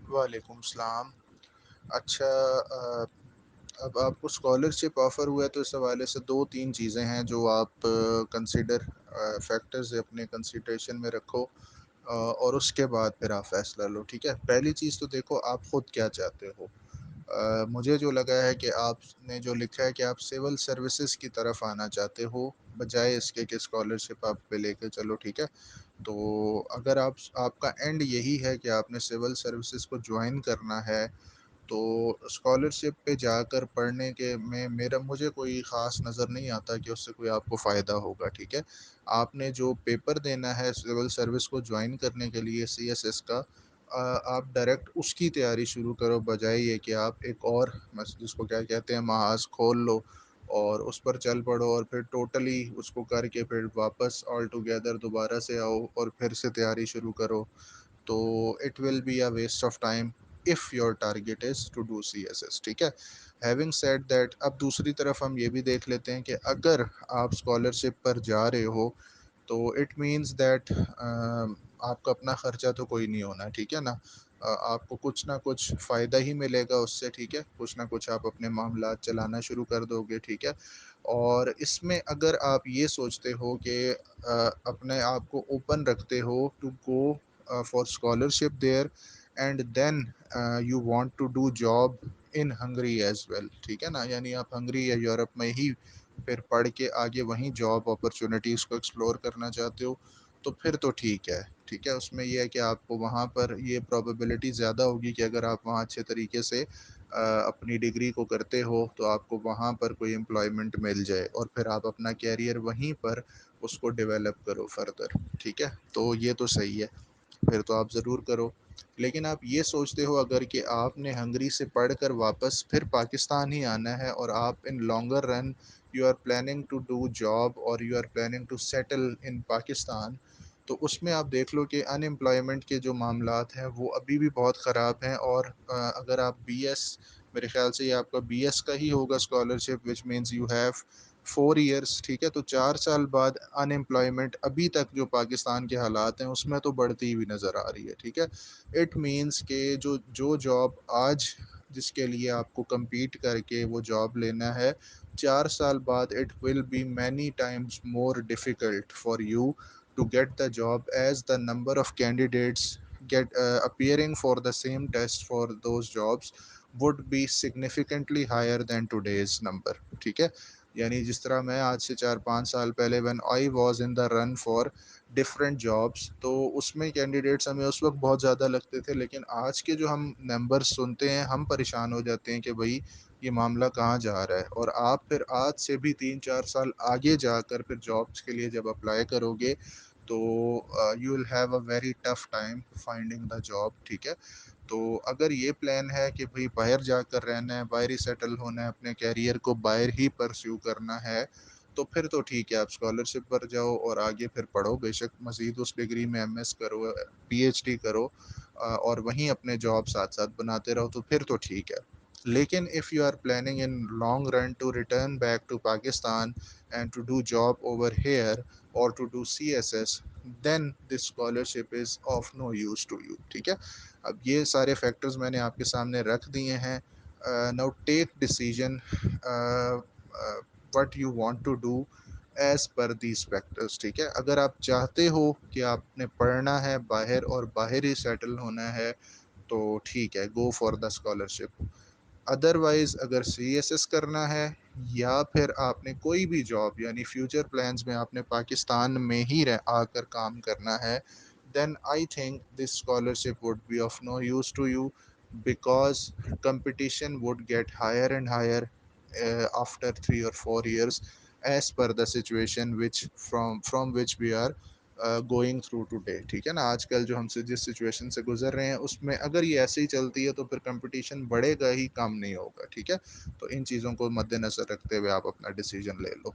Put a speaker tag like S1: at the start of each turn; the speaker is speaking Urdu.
S1: وعلیکم السلام۔ اچھا، اب آپ کو اسکالرشپ آفر ہوا ہے تو اس حوالے سے دو تین چیزیں ہیں جو آپ فیکٹرز اپنے کنسیڈریشن میں رکھو، اور اس کے بعد پھر آپ فیصلہ لو، ٹھیک ہے۔ پہلی چیز تو دیکھو آپ خود کیا چاہتے ہو۔ مجھے جو لگا ہے کہ آپ نے جو لکھا ہے کہ آپ سول سروسز کی طرف آنا چاہتے ہو بجائے اس کے کہ اسکالرشپ آپ پہ لے کے چلو، ٹھیک ہے۔ تو اگر آپ کا اینڈ یہی ہے کہ آپ نے سول سروسز کو جوائن کرنا ہے، تو اسکالرشپ پہ جا کر پڑھنے کے میں مجھے کوئی خاص نظر نہیں آتا کہ اس سے کوئی آپ کو فائدہ ہوگا، ٹھیک ہے۔ آپ نے جو پیپر دینا ہے سول سروس کو جوائن کرنے کے لیے سی ایس ایس کا، آپ ڈائریکٹ اس کی تیاری شروع کرو بجائے یہ کہ آپ ایک اور جس کو کیا کہتے ہیں محاذ کھول لو اور اس پر چل پڑو اور پھر ٹوٹلی اس کو کر کے پھر واپس آل ٹوگیدر دوبارہ سے آؤ اور پھر سے تیاری شروع کرو، تو it will be a waste of time if your target is to do CSS، ٹھیک ہے۔ having said that، اب دوسری طرف ہم یہ بھی دیکھ لیتے ہیں کہ اگر آپ اسکالرشپ پر جا رہے ہو تو اٹ مینس دیٹ آپ کا اپنا خرچہ تو کوئی نہیں ہونا، ٹھیک ہے نا۔ آپ کو کچھ نہ کچھ فائدہ ہی ملے گا اس سے، ٹھیک ہے۔ کچھ نہ کچھ آپ اپنے معاملات چلانا شروع کر دو گے، ٹھیک ہے۔ اور اس میں اگر آپ یہ سوچتے ہو کہ اپنے آپ کو اوپن رکھتے ہو to go for scholarship there and then you want to do job in Hungary as well, ٹھیک ہے نا، یعنی آپ ہنگری یا یورپ میں ہی پھر پڑھ کے آگے وہیں جاب اپرچونیٹیز کو ایکسپلور کرنا چاہتے ہو، تو پھر تو ٹھیک ہے، ٹھیک ہے۔ اس میں یہ ہے کہ آپ کو وہاں پر یہ پروبیبلٹی زیادہ ہوگی کہ اگر آپ وہاں اچھے طریقے سے اپنی ڈگری کو کرتے ہو تو آپ کو وہاں پر کوئی امپلائمنٹ مل جائے اور پھر آپ اپنا کیریئر وہیں پر اس کو ڈیولپ کرو فردر، ٹھیک ہے۔ تو یہ تو صحیح ہے، پھر تو آپ ضرور کرو۔ لیکن آپ یہ سوچتے ہو اگر کہ آپ نے ہنگری سے پڑھ کر واپس پھر پاکستان ہی آنا ہے اور آپ in longer run you are planning to do job اور you are planning to settle in Pakistan, تو اس میں آپ دیکھ لو کہ ان امپلائمنٹ کے جو معاملات ہیں وہ ابھی بھی بہت خراب ہیں، اور اگر آپ بی ایس، میرے خیال سے یہ آپ کا بی ایس کا ہی ہوگا scholarship, which means you have 4 years, ٹھیک ہے۔ تو 4 سال بعد ان امپلائمنٹ ابھی تک جو پاکستان کے حالات ہیں اس میں تو بڑھتی ہوئی نظر آ رہی ہے، ٹھیک ہے۔ اٹ مینس کہ جو جاب آج جس کے لیے آپ کو کمپیٹ کر کے وہ جاب لینا ہے، 4 سال بعد it will be many times more difficult for you to get the job as the number of candidates appearing for the same test for those jobs would be significantly higher than today's number، ٹھیک ہے۔ یعنی جس طرح میں آج سے 4 5 سال پہلے when I was in the run for different jobs، تو اس میں کینڈیڈیٹس ہمیں اس وقت بہت زیادہ لگتے تھے، لیکن آج کے جو ہم نمبر سنتے ہیں ہم پریشان ہو جاتے ہیں کہ بھائی یہ معاملہ کہاں جا رہا ہے۔ اور آپ پھر آج سے بھی 3 4 سال آگے جا کر پھر جابس کے لیے جب اپلائی کرو گے تو you will have a very tough time finding the job, ٹھیک ہے۔ تو اگر یہ پلان ہے کہ بھئی باہر جا کر رہنا ہے، باہر ہی سیٹل ہونا ہے، اپنے کیریئر کو باہر ہی پرسیو کرنا ہے، تو پھر تو ٹھیک ہے، آپ اسکالرشپ پر جاؤ اور آگے پھر پڑھو، بے شک مزید اس ڈگری میں ایم ایس کرو، پی ایچ ڈی کرو، اور وہیں اپنے جاب ساتھ ساتھ بناتے رہو، تو پھر تو ٹھیک ہے۔ لیکن if you are planning in long run to return back to Pakistan and to do job over here or to do CSS، then this scholarship is of no use to you، ٹھیک ہے۔ اب یہ سارے فیکٹرز میں نے آپ کے سامنے رکھ دیے ہیں۔ now take decision what you want to do as per these factors, ٹھیک ہے۔ اگر آپ چاہتے ہو کہ آپ نے پڑھنا ہے باہر اور باہر ہی سیٹل ہونا ہے تو ٹھیک ہے، go for the scholarship. Otherwise اگر سی ایس ایس کرنا ہے یا پھر آپ نے کوئی بھی جاب یعنی فیوچر پلانز میں آپ نے پاکستان میں ہی آ کر کام کرنا ہے، then I think this scholarship would be of no use to you because competition would get higher and higher after 3 or 4 years as per the situation which from which we are going through today, ٹھیک ہے نا۔ آج کل جو ہم سے جس سچویشن سے گزر رہے ہیں اس میں اگر یہ ایسے ہی چلتی ہے تو پھر کمپٹیشن بڑھے گا ہی، کم نہیں ہوگا، ٹھیک ہے۔ تو ان چیزوں کو مد نظر رکھتے ہوئے آپ اپنا ڈیسیجن لے لو۔